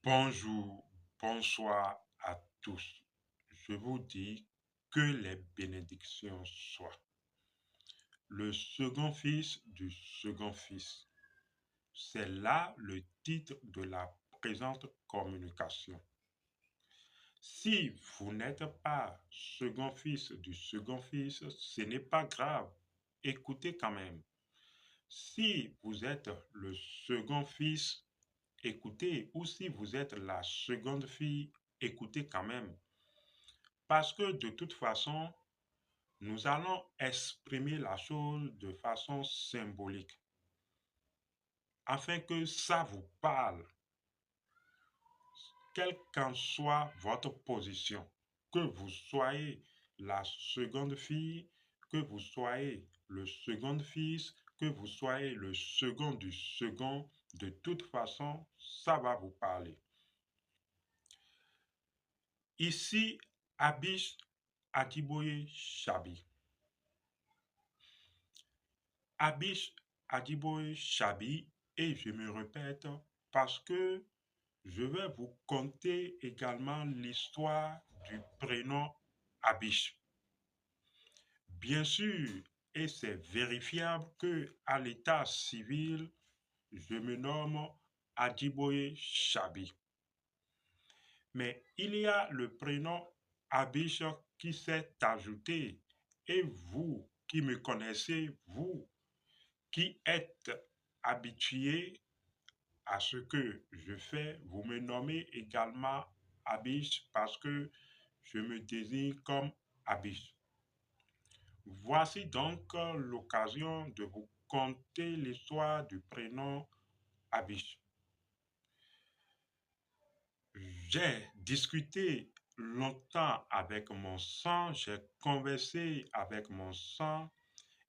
Bonjour, bonsoir à tous. Je vous dis que les bénédictions soient. Le second fils du second fils. C'est là le titre de la présente communication. Si vous n'êtes pas second fils du second fils, ce n'est pas grave. Écoutez quand même. Si vous êtes le second fils, écoutez, ou si vous êtes la seconde fille, écoutez quand même. Parce que de toute façon, nous allons exprimer la chose de façon symbolique, afin que ça vous parle, quelle qu'en soit votre position, que vous soyez la seconde fille, que vous soyez le second fils, que vous soyez le second du second, de toute façon, ça va vous parler. Ici, Abish Adiboye Chabi. Abish Adiboye Chabi, et je me répète parce que je vais vous conter également l'histoire du prénom Abish. Bien sûr, et c'est vérifiable que à l'état civil, je me nomme Adiboye Chabi. Mais il y a le prénom Abish qui s'est ajouté. Et vous qui me connaissez, vous qui êtes habitué à ce que je fais, vous me nommez également Abish parce que je me désigne comme Abish. Voici donc l'occasion de vous conter l'histoire du prénom Abish. J'ai discuté longtemps avec mon sang, j'ai conversé avec mon sang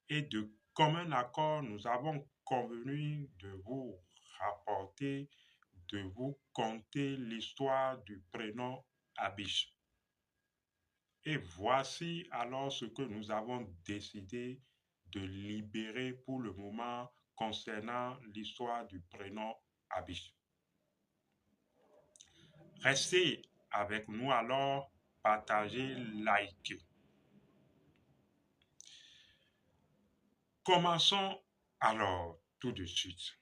et de commun accord, nous avons convenu de vous rapporter, de vous conter l'histoire du prénom Abish. Et voici alors ce que nous avons décidé de libérer pour le moment concernant l'histoire du prénom Abish. Restez avec nous alors, partagez, likez. Commençons alors tout de suite.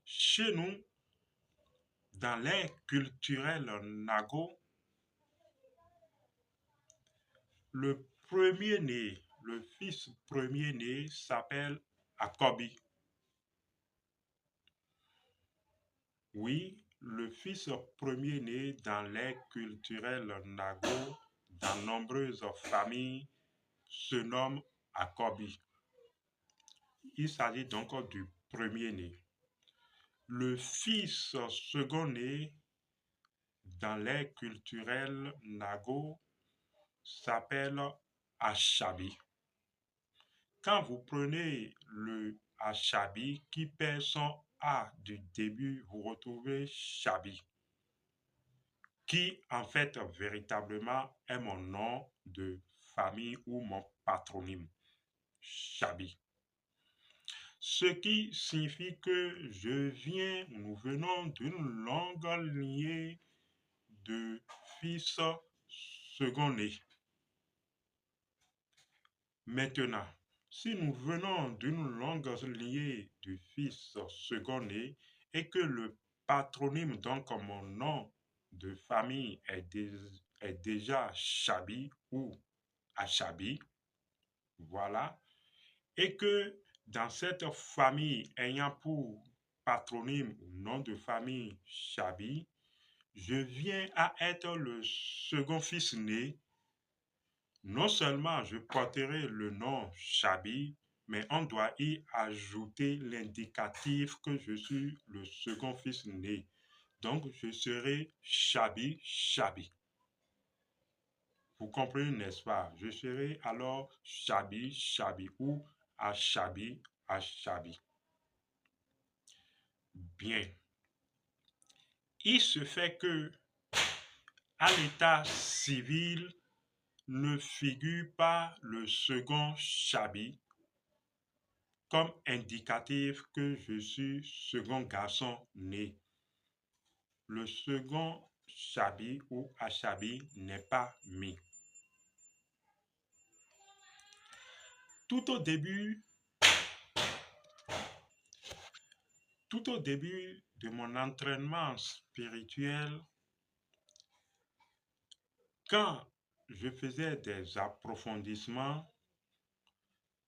Chez nous, dans l'ère culturelle Nago, le premier-né, le fils premier-né s'appelle Akobi. Oui, le fils premier-né dans l'ère culturelle Nago, dans nombreuses familles, se nomme Akobi. Il s'agit donc du premier-né. Le fils second-né dans l'ère culturelle Nago s'appelle Achabi. Quand vous prenez le Achabi qui perd son A du début, vous retrouvez Chabi, qui en fait véritablement est mon nom de famille ou mon patronyme, Chabi. Ce qui signifie que nous venons d'une longue lignée de fils second-nés. Maintenant, si nous venons d'une longue lignée de fils second-nés et que le patronyme, donc mon nom de famille est déjà Chabi ou Achabi, voilà, et que dans cette famille ayant pour patronyme ou nom de famille Chabi, je viens à être le second fils né. Non seulement je porterai le nom Chabi, mais on doit y ajouter l'indicatif que je suis le second fils né. Donc je serai Chabi Chabi. Vous comprenez, n'est-ce pas? Je serai alors Chabi Chabi ou Achabi Achabi. Bien. Il se fait que à l'état civil ne figure pas le second Chabi comme indicatif que je suis second garçon né. le second Chabi ou Achabi n'est pas mis. Tout au début, tout au début de mon entraînement spirituel, quand je faisais des approfondissements,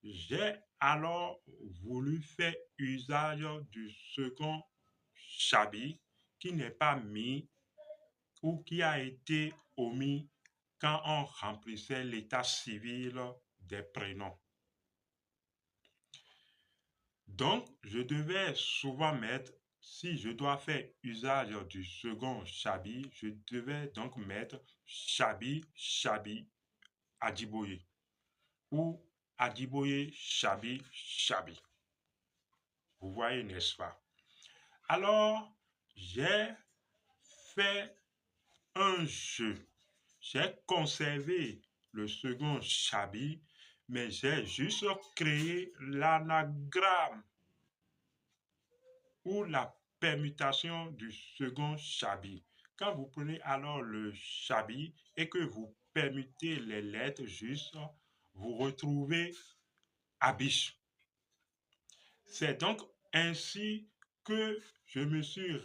j'ai alors voulu faire usage du second Chabi qui n'est pas mis ou qui a été omis quand on remplissait l'état civil des prénoms. Donc, je devais souvent mettre, si je dois faire usage du second Chabi, je devais donc mettre Chabi Adjiboye ou Adjiboye Chabi. Vous voyez, n'est-ce pas? Alors, j'ai fait un jeu. J'ai conservé le second Chabi, mais j'ai juste créé l'anagramme ou la permutation du second Chabi. Quand vous prenez alors le Chabi et que vous permutez les lettres justes, vous retrouvez Abish. C'est donc ainsi que je me suis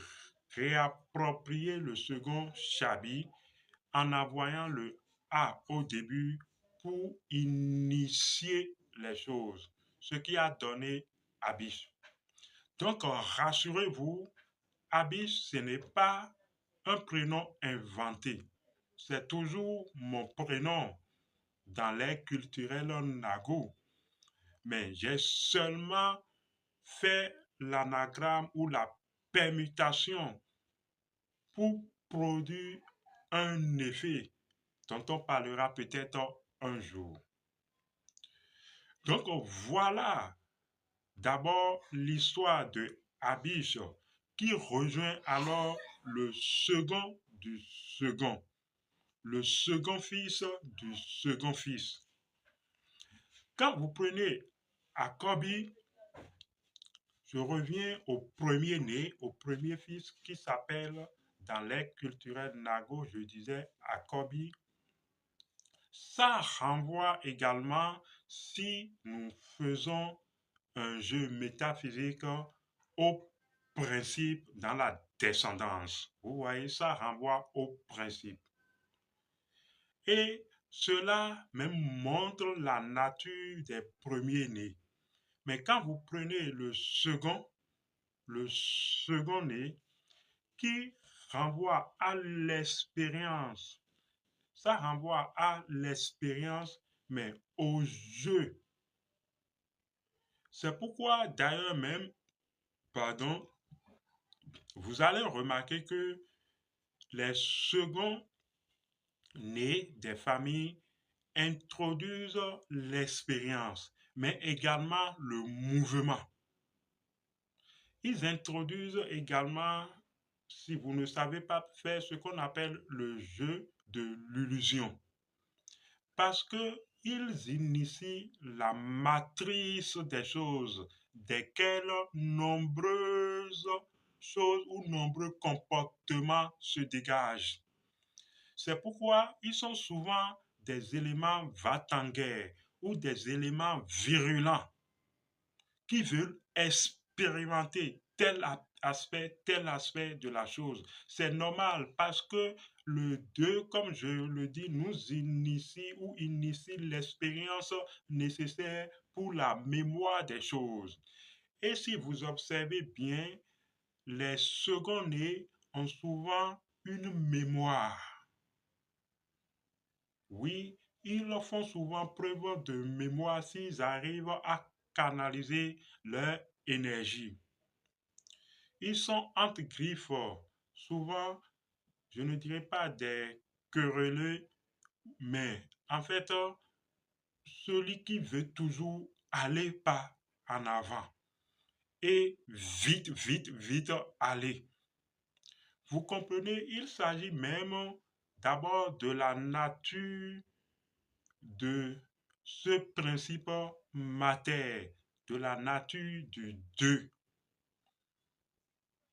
réapproprié le second Chabi en envoyant le A au début pour initier les choses, ce qui a donné Abish. Donc, rassurez-vous, Abish, ce n'est pas un prénom inventé. C'est toujours mon prénom dans l'air culturel Nago. Mais j'ai seulement fait l'anagramme ou la permutation pour produire un effet dont on parlera peut-être un jour. Donc voilà d'abord l'histoire de Abish qui rejoint alors le second du second, le second fils du second fils. Quand vous prenez Akobi, je reviens au premier-né, au premier fils qui s'appelle, dans l'air culturel Nago, je disais Akobi. Ça renvoie également, si nous faisons un jeu métaphysique, au principe dans la descendance. Vous voyez, ça renvoie au principe. Et cela même montre la nature des premiers-nés. Mais quand vous prenez le second-né, qui renvoie à l'expérience, ça renvoie à l'expérience, mais au jeu. C'est pourquoi d'ailleurs même, pardon, vous allez remarquer que les seconds nés des familles introduisent l'expérience, mais également le mouvement. Ils introduisent également, si vous ne savez pas faire, ce qu'on appelle le jeu de l'illusion. Parce qu'ils initient la matrice des choses, desquelles nombreuses choses ou nombreux comportements se dégagent. C'est pourquoi ils sont souvent des éléments va-t-en-guerre ou des éléments virulents qui veulent expérimenter tel aspect de la chose. C'est normal parce que le 2, comme je le dis, nous initie ou initie l'expérience nécessaire pour la mémoire des choses. Et si vous observez bien, les seconds-nés ont souvent une mémoire. Oui, ils font souvent preuve de mémoire s'ils arrivent à canaliser leur énergie. Ils sont entre griffes, souvent, je ne dirais pas des querelleux, mais en fait, celui qui veut toujours aller pas en avant et vite aller. Vous comprenez, il s'agit même d'abord de la nature de ce principe mater, de la nature du deux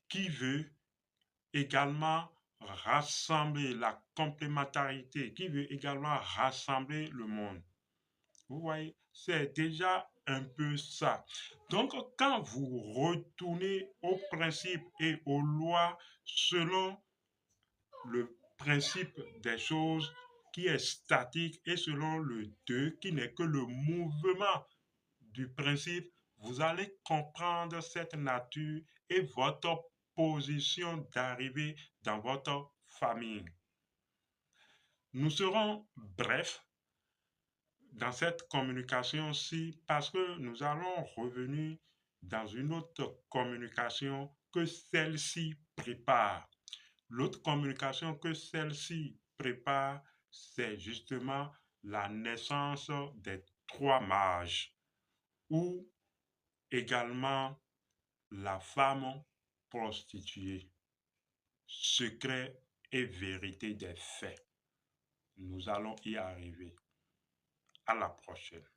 qui veut également rassembler la complémentarité, qui veut également rassembler le monde. Vous voyez, c'est déjà un peu ça. Donc, quand vous retournez aux principes et aux lois selon le principe des choses qui est statique et selon le 2 qui n'est que le mouvement du principe, vous allez comprendre cette nature et votre position d'arrivée dans votre famille. Nous serons brefs dans cette communication-ci parce que nous allons revenir dans une autre communication que celle-ci prépare. L'autre communication que celle-ci prépare, c'est justement la naissance des trois mages ou également la femme prostituée. Secret et vérité des faits. Nous allons y arriver. À la prochaine.